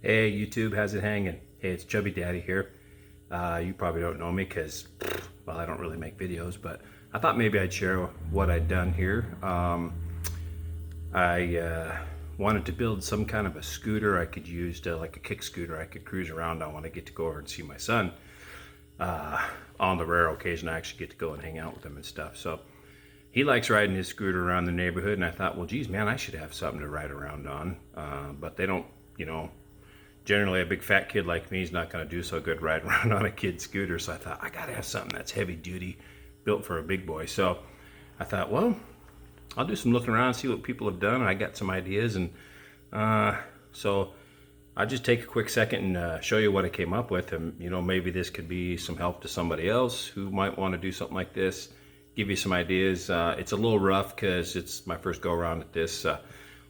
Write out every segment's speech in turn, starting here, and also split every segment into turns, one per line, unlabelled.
Hey YouTube, how's it hanging? Hey, it's Chubby Daddy here. You probably don't know me because, well, I don't really make videos, but I thought maybe I'd share what I'd done here. I wanted to build some kind of a scooter I could use to, like a kick scooter I could cruise around on when I get to go over and see my son. On the rare occasion I actually get to go and hang out with him and stuff. So he likes riding his scooter around the neighborhood, and I thought, well, geez, man, I should have something to ride around on. But they don't, generally a big fat kid like me is not going to do so good riding around on a kid's scooter. So I thought, I got to have something that's heavy duty, built for a big boy. So I thought, well, I'll do some looking around, see what people have done. I got some ideas, and so I'll just take a quick second and show you what I came up with. And maybe this could be some help to somebody else who might want to do something like this. Give you some ideas. It's a little rough because it's my first go around at this.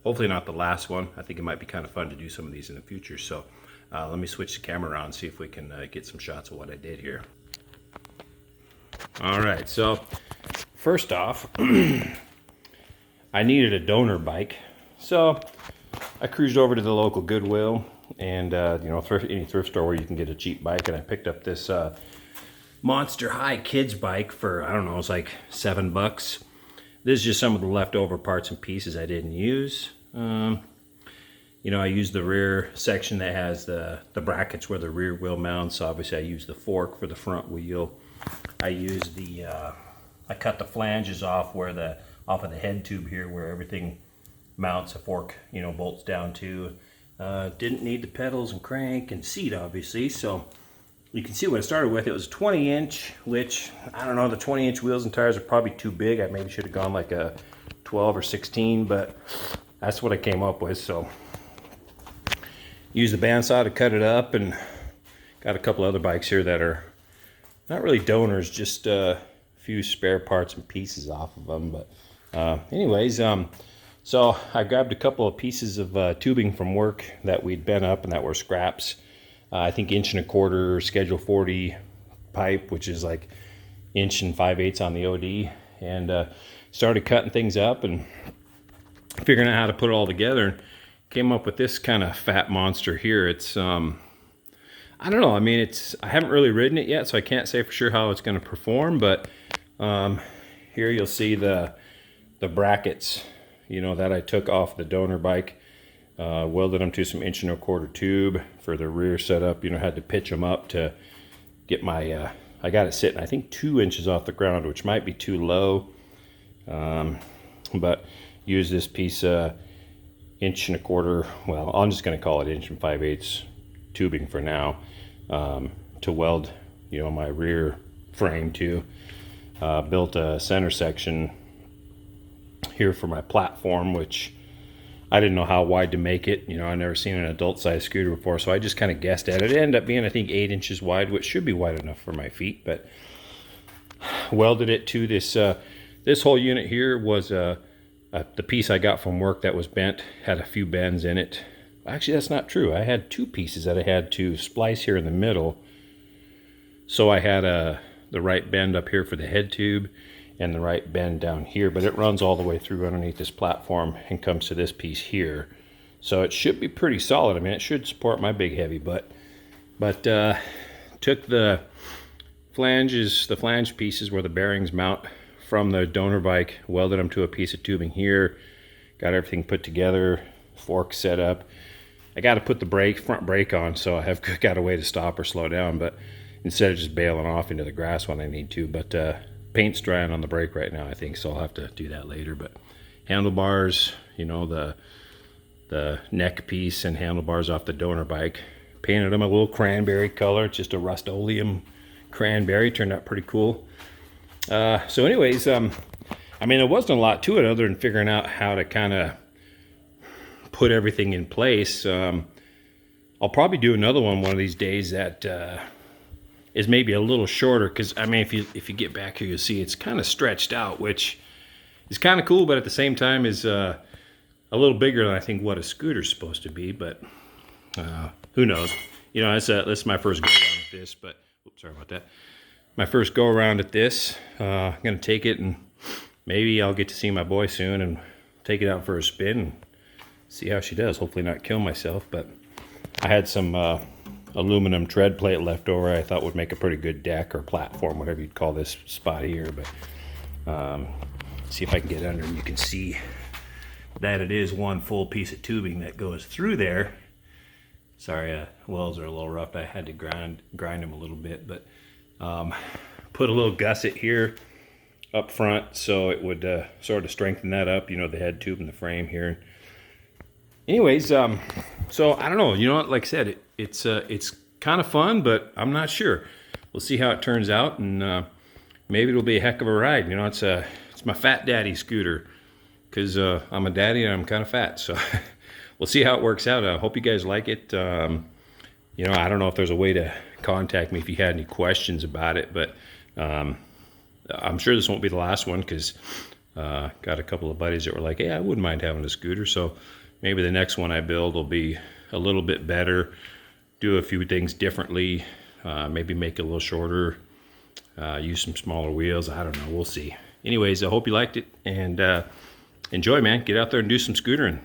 Hopefully not the last one. I think it might be kind of fun to do some of these in the future. So let me switch the camera around and see if we can get some shots of what I did here. All right, so first off, I needed a donor bike. So I cruised over to the local Goodwill and any thrift store where you can get a cheap bike, and I picked up this Monster High kids bike for, I don't know, it was like $7. This is just some of the leftover parts and pieces I didn't use. I used the rear section that has the brackets where the rear wheel mounts. Obviously I used the fork for the front wheel. I used I cut the flanges off off of the head tube here where everything mounts. A fork, bolts down to. Didn't need the pedals and crank and seat, obviously, so you can see what I started with. It was a 20-inch, which, I don't know, the 20-inch wheels and tires are probably too big. I maybe should have gone like a 12 or 16, but that's what I came up with. So used the bandsaw to cut it up, and got a couple other bikes here that are not really donors, just a few spare parts and pieces off of them. But anyways, so I grabbed a couple of pieces of tubing from work that we'd bent up and that were scraps. I think 1.25" Schedule 40 pipe, which is like 1 5/8" on the OD, and started cutting things up and figuring out how to put it all together, and came up with this kind of fat monster here. It's I don't know, I mean, I haven't really ridden it yet, so I can't say for sure how it's going to perform, but here you'll see the brackets that I took off the donor bike. Welded them to some 1.25" tube for the rear setup. Had to pitch them up to get my, I got it sitting, I think 2 inches off the ground, which might be too low. But use this piece, 1.25", well, I'm just going to call it 1 5/8" tubing for now, to weld, my rear frame to. Built a center section here for my platform, which I didn't know how wide to make it. I've never seen an adult-sized scooter before, so I just kind of guessed at it. It ended up being, I think, 8 inches wide, which should be wide enough for my feet, but welded it to this. This whole unit here was the piece I got from work that was bent, had a few bends in it. Actually, that's not true. I had 2 pieces that I had to splice here in the middle. So I had the right bend up here for the head tube, and the right bend down here, but it runs all the way through underneath this platform and comes to this piece here. So it should be pretty solid. I mean, it should support my big heavy butt. But took the flanges, the flange pieces where the bearings mount from the donor bike, welded them to a piece of tubing here, got everything put together, fork set up. I got to put the front brake on, so I have got a way to stop or slow down, but instead of just bailing off into the grass when I need to. But paint's drying on the brake right now, I think, so I'll have to do that later. But handlebars, the neck piece and handlebars off the donor bike, painted them a little cranberry color. It's just a Rust-Oleum cranberry. Turned out pretty cool. So anyways, I mean, there wasn't a lot to it other than figuring out how to kind of put everything in place. I'll probably do another one of these days that is maybe a little shorter, because I mean, if you get back here, you'll see it's kind of stretched out, which is kind of cool, but at the same time is a little bigger than I think what a scooter's supposed to be. But who knows? That's my first go around with this. But oops, sorry about that. My first go around at this. I'm gonna take it, and maybe I'll get to see my boy soon and take it out for a spin and see how she does. Hopefully not kill myself, but I had some aluminum tread plate left over. I thought would make a pretty good deck or platform, whatever you'd call this spot here. But see if I can get under and you can see that it is one full piece of tubing that goes through there. Sorry, welds are a little rough. I had to grind them a little bit, but put a little gusset here up front so it would sort of strengthen that up, you know, the head tube and the frame here. Anyways, so I don't know, you know what, like I said, it's kind of fun, but I'm not sure. We'll see how it turns out, and maybe it'll be a heck of a ride. You know, it's my fat daddy scooter, because I'm a daddy and I'm kind of fat, so we'll see how it works out. I hope you guys like it. You know, I don't know if there's a way to contact me if you had any questions about it, but I'm sure this won't be the last one, because got a couple of buddies that were like, hey, I wouldn't mind having a scooter. So maybe the next one I build will be a little bit better, do a few things differently, maybe make it a little shorter, use some smaller wheels. I don't know, we'll see. Anyways, I hope you liked it, and enjoy, man. Get out there and do some scootering.